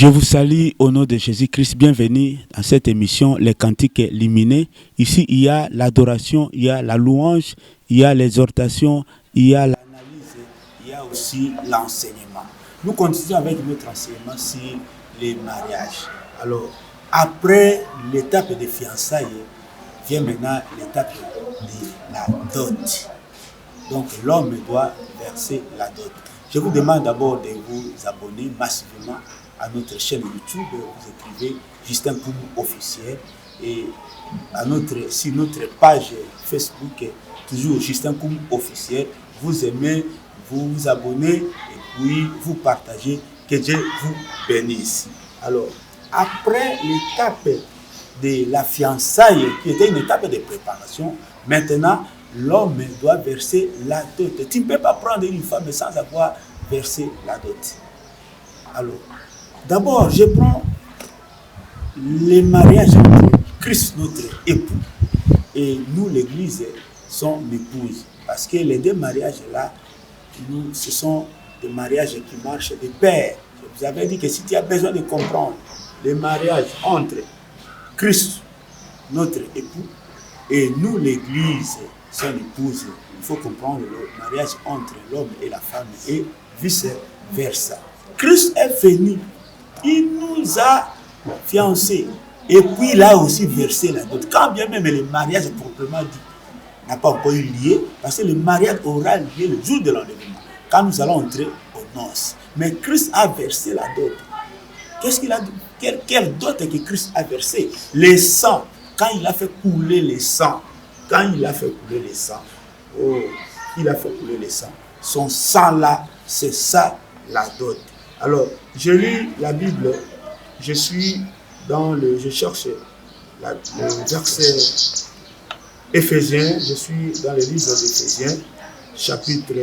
Je vous salue au nom de Jésus-Christ. Bienvenue à cette émission, les cantiques illuminés. Ici, il y a l'adoration, il y a la louange, il y a l'exhortation, il y a l'analyse, il y a aussi l'enseignement. Nous continuons avec notre enseignement sur les mariages. Alors, après l'étape de fiançailles, vient maintenant l'étape de la dot. Donc, l'homme doit verser la dot. Je vous demande d'abord de vous abonner massivement à notre chaîne YouTube. Vous écrivez Justin Koum officiel et sur notre page Facebook, toujours Justin Koum officiel. Vous aimez, vous vous abonnez et puis vous partagez. Que Dieu vous bénisse. Alors, après l'étape de la fiançailles, qui était une étape de préparation, maintenant, l'homme doit verser la dot. Tu ne peux pas prendre une femme sans avoir versé la dot. Alors, d'abord, je prends les mariages entre Christ, notre époux, et nous, l'Église, son épouse. Parce que les deux mariages-là, ce sont des mariages qui marchent de pair. Je vous avais dit que si tu as besoin de comprendre les mariages entre Christ, notre époux, et nous, l'Église, son épouse, il faut comprendre le mariage entre l'homme et la femme et vice-versa. Christ est venu, il nous a fiancés et puis il a aussi versé la dot. Quand bien même le mariage proprement dit n'a pas encore eu lieu, parce que le mariage aura lieu le jour de l'enlèvement, quand nous allons entrer aux noces. Mais Christ a versé la dot. Qu'est-ce qu'il a dit? Quelle dot que Christ a versé? Le sang. Quand il a fait couler le sang, il a fait couler le sang. Son sang là, c'est ça la dot. Alors, je lis la Bible, je cherche le verset Éphésiens, je suis dans le livre d'Éphésiens, chapitre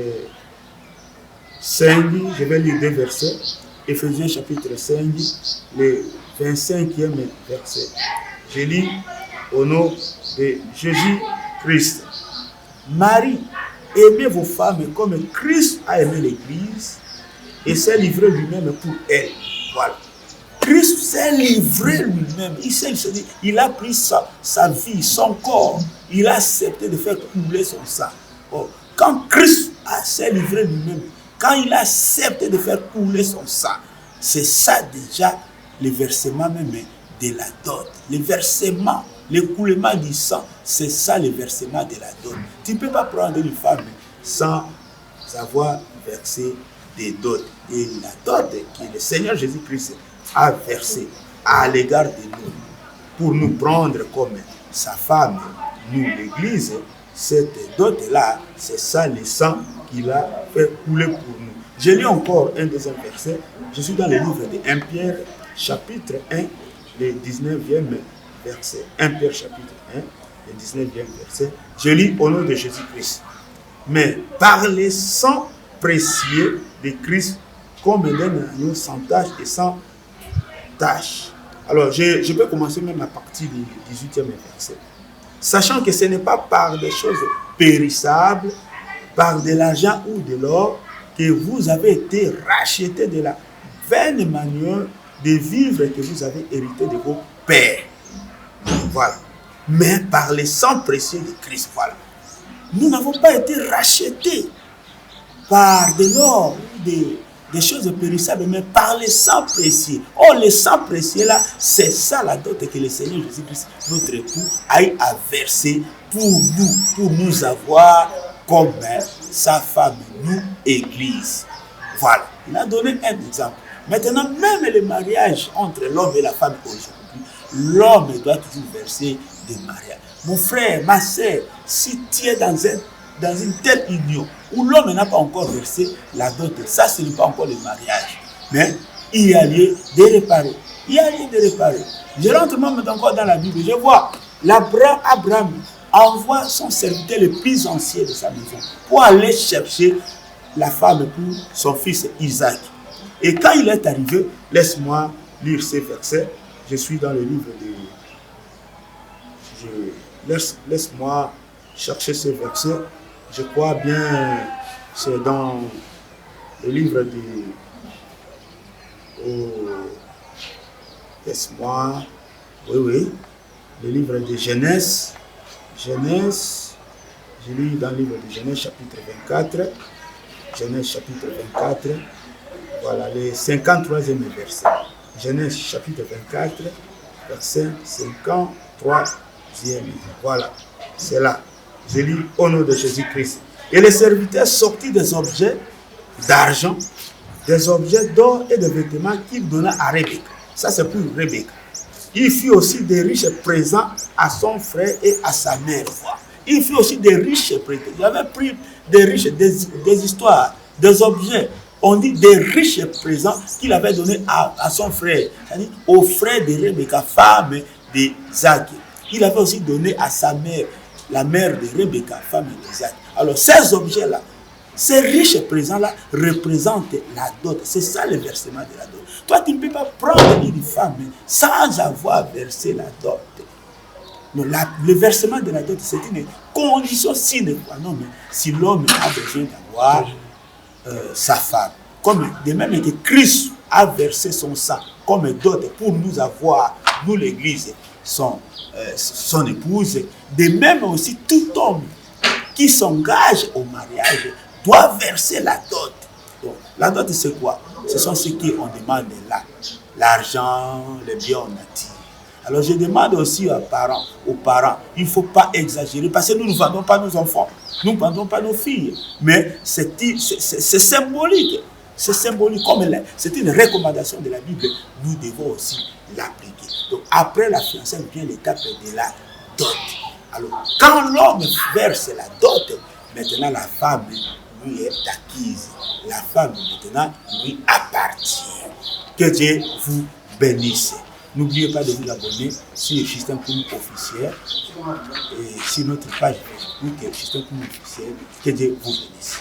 5, je vais lire deux versets. Éphésiens chapitre 5, le 25e verset. Je lis au nom de Jésus-Christ. Marie, aimez vos femmes comme Christ a aimé l'Église et s'est livré lui-même pour elle. Voilà. Christ s'est livré lui-même. Il a pris sa vie, son corps. Il a accepté de faire couler son sang. Oh, quand Christ s'est livré lui-même, quand il a accepté de faire couler son sang, c'est ça déjà le versement même de la dot. Le versement, l'écoulement du sang, c'est ça le versement de la dot. Tu ne peux pas prendre une femme sans avoir versé des dots. Et la dot que le Seigneur Jésus-Christ a versée à l'égard de nous, pour nous prendre comme sa femme, nous l'Église, cette dot-là, c'est ça le sang qu'il a fait couler pour nous. Je lis encore un deuxième verset. Je suis dans le livre de 1 Pierre, chapitre 1, le 19e verset. 1 Pierre, chapitre 1, le 19e verset. Je lis au nom de Jésus-Christ. Mais par les sang précieux de Christ, comme d'un agneau sans tache et sans tache. Alors, je peux commencer même à partir du 18e verset. Sachant que ce n'est pas par des choses périssables, par de l'argent ou de l'or, que vous avez été rachetés de la vaine manière de vivre que vous avez hérité de vos pères. Voilà. Mais par le sang précieux de Christ, voilà. Nous n'avons pas été rachetés par de l'or, des choses périssables, mais par le sang précieux. Oh, le sang précieux là, c'est ça la dot que le Seigneur Jésus-Christ, notre époux, a versé pour nous avoir comme sa femme, nous, Église. Voilà. Il a donné un exemple. Maintenant, même le mariage entre l'homme et la femme aujourd'hui, l'homme doit toujours verser des mariages. Mon frère, ma soeur, si tu es dans une telle union où l'homme n'a pas encore versé la dot, ça ce n'est pas encore le mariage. Mais il y a lieu de réparer. Je rentre même encore dans la Bible. Je vois Abraham envoie son serviteur le plus ancien de sa maison pour aller chercher la femme pour son fils Isaac. Et quand il est arrivé, laisse-moi lire ces versets. Je suis dans le livre de... Laisse-moi chercher ces versets. Je crois bien, c'est dans le livre de... Laisse-moi. Oui. Le livre de Genèse. Genèse. Je lis dans le livre de Genèse, chapitre 24. Genèse, chapitre 24. Voilà, le 53e verset. Genèse, chapitre 24, verset 53e. Voilà, c'est là. Je lis au nom de Jésus-Christ. Et les serviteurs sortirent des objets d'argent, des objets d'or et des vêtements qu'il donna à Rebecca. Ça, c'est pour Rebecca. Il fit aussi des riches présents à son frère et à sa mère. Il fit aussi des riches présents. Il avait pris des riches, des histoires, des objets. On dit des riches présents qu'il avait donnés à son frère, c'est-à-dire au frère de Rebecca, femme d'Isaac. Il avait aussi donné à sa mère, la mère de Rebecca, femme d'Isaac. Alors ces objets-là, ces riches présents-là représentent la dot. C'est ça le versement de la dot. Toi, tu ne peux pas prendre une femme sans avoir versé la dot. Non, le versement de la dot, c'est une condition sine qua non, si l'homme a besoin d'avoir sa femme. Comme de même que Christ a versé son sang comme dot pour nous avoir, nous l'église, son épouse. De même aussi, tout homme qui s'engage au mariage doit verser la dot. Donc, la dot, c'est quoi? Ce sont ceux qui on demande là. L'argent, les biens natifs. Alors je demande aussi aux parents, il ne faut pas exagérer parce que nous ne vendons pas nos enfants, nous ne vendons pas nos filles, mais c'est symbolique. C'est symbolique, comme c'est une recommandation de la Bible, nous devons aussi l'appliquer. Donc après la fiançailles vient l'étape de la dot. Alors quand l'homme verse la dot, maintenant la femme lui est acquise. La femme maintenant lui appartient. Que Dieu vous bénisse. N'oubliez pas de vous abonner sur Justin Koumou officiel et sur notre page Facebook Justin Koumou officiel. Que Dieu vous bénisse.